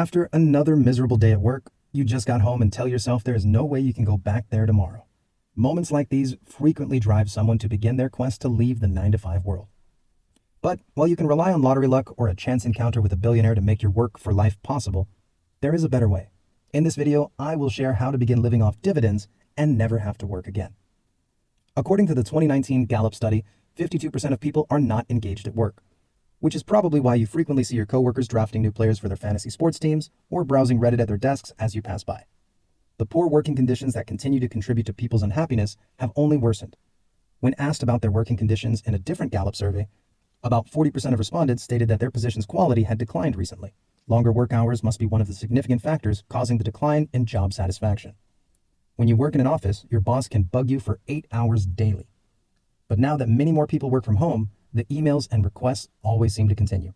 After another miserable day at work, you just got home and tell yourself there is no way you can go back there tomorrow. Moments like these frequently drive someone to begin their quest to leave the 9-to-5 world. But while you can rely on lottery luck or a chance encounter with a billionaire to make your work for life possible, there is a better way. In this video, I will share how to begin living off dividends and never have to work again. According to the 2019 Gallup study, 52% of people are not engaged at work, which is probably why you frequently see your coworkers drafting new players for their fantasy sports teams or browsing Reddit at their desks as you pass by. The poor working conditions that continue to contribute to people's unhappiness have only worsened. When asked about their working conditions in a different Gallup survey, about 40% of respondents stated that their position's quality had declined recently. Longer work hours must be one of the significant factors causing the decline in job satisfaction. When you work in an office, your boss can bug you for 8 hours daily. But now that many more people work from home, the emails and requests always seem to continue.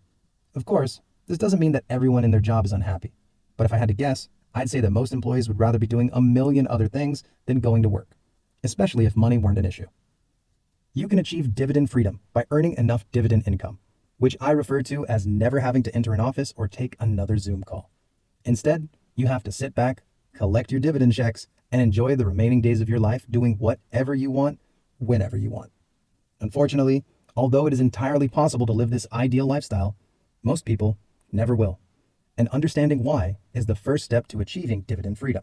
Of course, this doesn't mean that everyone in their job is unhappy. But if I had to guess, I'd say that most employees would rather be doing a million other things than going to work, especially if money weren't an issue. You can achieve dividend freedom by earning enough dividend income, which I refer to as never having to enter an office or take another Zoom call. Instead, you have to sit back, collect your dividend checks, and enjoy the remaining days of your life doing whatever you want, whenever you want. Unfortunately, although it is entirely possible to live this ideal lifestyle, most people never will. And understanding why is the first step to achieving dividend freedom.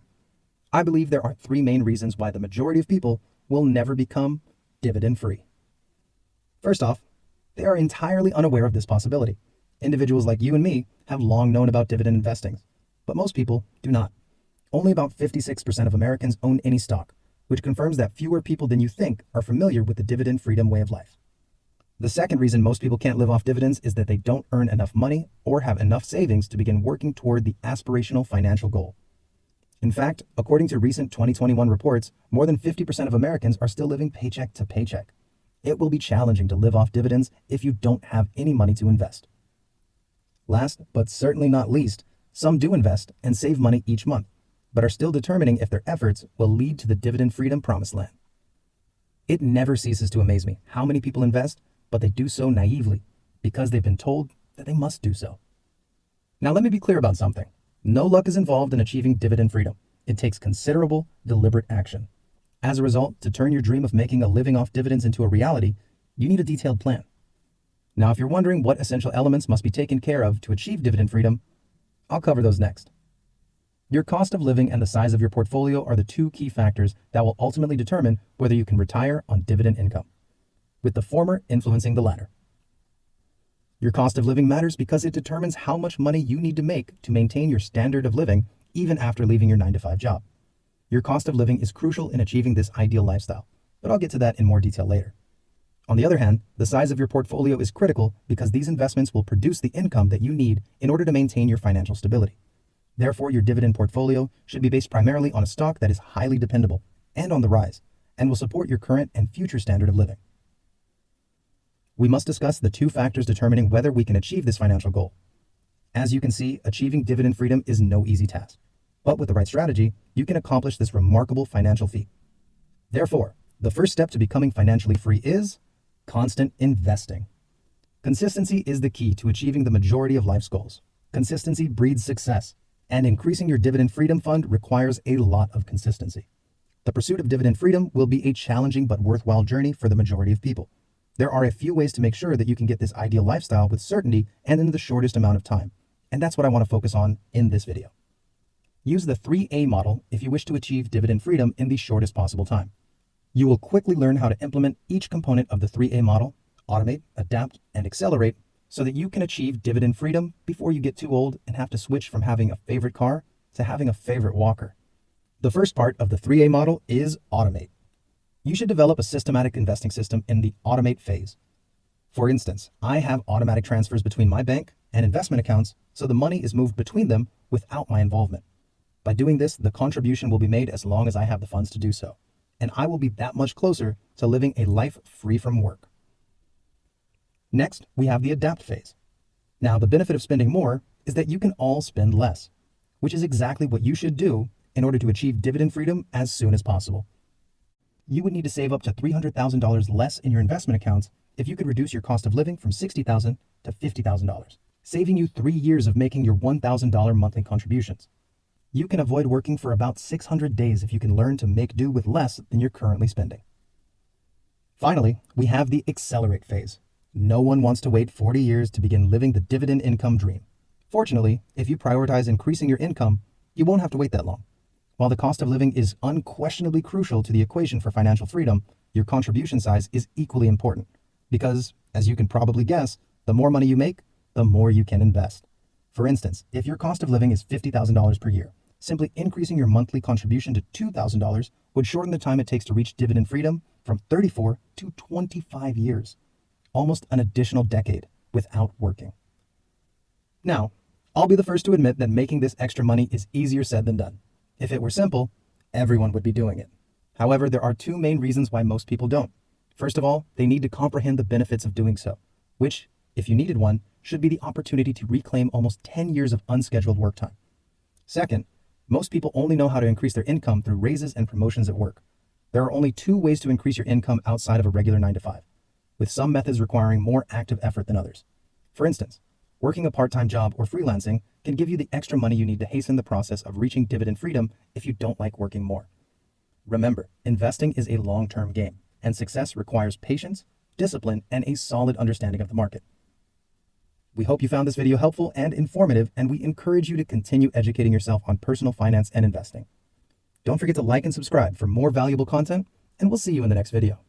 I believe there are 3 main reasons why the majority of people will never become dividend free. First off, they are entirely unaware of this possibility. Individuals like you and me have long known about dividend investing, but most people do not. Only about 56% of Americans own any stock, which confirms that fewer people than you think are familiar with the dividend freedom way of life. The second reason most people can't live off dividends is that they don't earn enough money or have enough savings to begin working toward the aspirational financial goal. In fact, according to recent 2021 reports, more than 50% of Americans are still living paycheck to paycheck. It will be challenging to live off dividends if you don't have any money to invest. Last, but certainly not least, some do invest and save money each month, but are still determining if their efforts will lead to the dividend freedom promised land. It never ceases to amaze me how many people invest, but they do so naively because they've been told that they must do so. Now let me be clear about something. No luck is involved in achieving dividend freedom. It takes considerable, deliberate action. As a result, to turn your dream of making a living off dividends into a reality, you need a detailed plan. Now, if you're wondering what essential elements must be taken care of to achieve dividend freedom, I'll cover those next. Your cost of living and the size of your portfolio are the 2 key factors that will ultimately determine whether you can retire on dividend income, with the former influencing the latter. Your cost of living matters because it determines how much money you need to make to maintain your standard of living even after leaving your 9-to-5 job. Your cost of living is crucial in achieving this ideal lifestyle, but I'll get to that in more detail later. On the other hand, the size of your portfolio is critical because these investments will produce the income that you need in order to maintain your financial stability. Therefore, your dividend portfolio should be based primarily on a stock that is highly dependable and on the rise, and will support your current and future standard of living. We must discuss the 2 factors determining whether we can achieve this financial goal. As you can see, achieving dividend freedom is no easy task, but with the right strategy, you can accomplish this remarkable financial feat. Therefore, the first step to becoming financially free is constant investing. Consistency is the key to achieving the majority of life's goals. Consistency breeds success, and increasing your dividend freedom fund requires a lot of consistency. The pursuit of dividend freedom will be a challenging but worthwhile journey for the majority of people. There are a few ways to make sure that you can get this ideal lifestyle with certainty and in the shortest amount of time, and that's what I want to focus on in this video. Use the 3A model if you wish to achieve dividend freedom in the shortest possible time. You will quickly learn how to implement each component of the 3A model, automate, adapt, and accelerate, so that you can achieve dividend freedom before you get too old and have to switch from having a favorite car to having a favorite walker. The first part of the 3A model is automate. You should develop a systematic investing system in the automate phase. For instance, I have automatic transfers between my bank and investment accounts, so the money is moved between them without my involvement. By doing this, the contribution will be made as long as I have the funds to do so, and I will be that much closer to living a life free from work. Next, we have the adapt phase. Now, the benefit of spending more is that you can all spend less, which is exactly what you should do in order to achieve dividend freedom as soon as possible. You would need to save up to $300,000 less in your investment accounts if you could reduce your cost of living from $60,000 to $50,000. saving you 3 years of making your $1,000 monthly contributions. You can avoid working for about 600 days if you can learn to make do with less than you're currently spending. Finally, we have the accelerate phase. No one wants to wait 40 years to begin living the dividend income dream. Fortunately, if you prioritize increasing your income, you won't have to wait that long. While the cost of living is unquestionably crucial to the equation for financial freedom, your contribution size is equally important. Because, as you can probably guess, the more money you make, the more you can invest. For instance, if your cost of living is $50,000 per year, simply increasing your monthly contribution to $2,000 would shorten the time it takes to reach dividend freedom from 34 to 25 years. Almost an additional decade without working. Now, I'll be the first to admit that making this extra money is easier said than done. If it were simple, everyone would be doing it. However, there are two main reasons why most people don't. First of all, they need to comprehend the benefits of doing so, which, if you needed one, should be the opportunity to reclaim almost 10 years of unscheduled work time. Second, most people only know how to increase their income through raises and promotions at work. There are only two ways to increase your income outside of a regular 9-to-5, with some methods requiring more active effort than others. For instance, working a part-time job or freelancing can give you the extra money you need to hasten the process of reaching dividend freedom if you don't like working more. Remember, investing is a long-term game, and success requires patience, discipline, and a solid understanding of the market. We hope you found this video helpful and informative, and we encourage you to continue educating yourself on personal finance and investing. Don't forget to like and subscribe for more valuable content, and we'll see you in the next video.